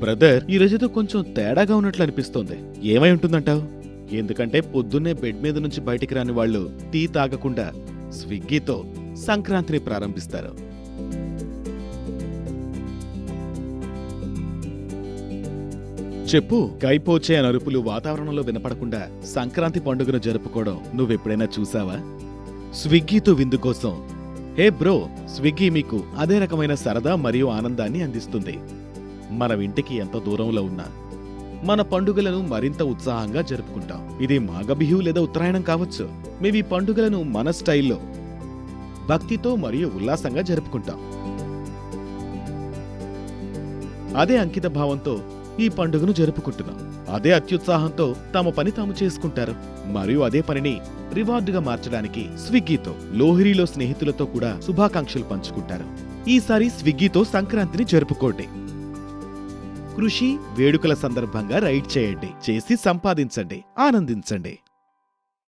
Brother, ఈ రోజుతో కొంచెం తేడాగా ఉన్నట్లు అనిపిస్తోంది. ఏమై ఉంటుందంటావు? ఎందుకంటే పొద్దున్నే బెడ్ మీద నుంచి బయటికి రాని వాళ్ళు టీ తాగకుండా స్విగ్గీతో సంక్రాంతిని ప్రారంభిస్తారు. చెప్పు. కైపోచే అని అరుపులు వాతావరణంలో వినపడకుండా సంక్రాంతి పండుగను జరుపుకోవడం నువ్వెప్పుడైనా చూసావా? స్విగ్గీతో విందు కోసం. హే బ్రో, స్విగ్గీ మీకు అదే రకమైన సరదా మరియు ఆనందాన్ని అందిస్తుంది. మనం ఇంటికి ఎంత దూరంలో ఉన్నా మన పండుగలను మరింత ఉత్సాహంగా జరుపుకుంటాం. ఇది మాఘబిహు లేదా ఉత్తరాయణం కావచ్చు. మేమీ పండుగలను మన స్టైల్లో భక్తితో మరియు ఉల్లాసంగా జరుపుకుంటాం. అదే అంకిత భావంతో ఈ పండుగను జరుపుకుంటున్నాం. అదే అత్యుత్సాహంతో తమ పని తాము చేసుకుంటారు. మరియు అదే పనిని రివార్డుగా మార్చడానికి స్విగ్గీతో లోహిరీలో స్నేహితులతో కూడా శుభాకాంక్షలు పంచుకుంటారు. ఈసారి స్విగ్గీతో సంక్రాంతిని జరుపుకోండి. కృషి వేడుకల సందర్భంగా రైడ్ చేయండి, చేసి సంపాదించండి, ఆనందించండి.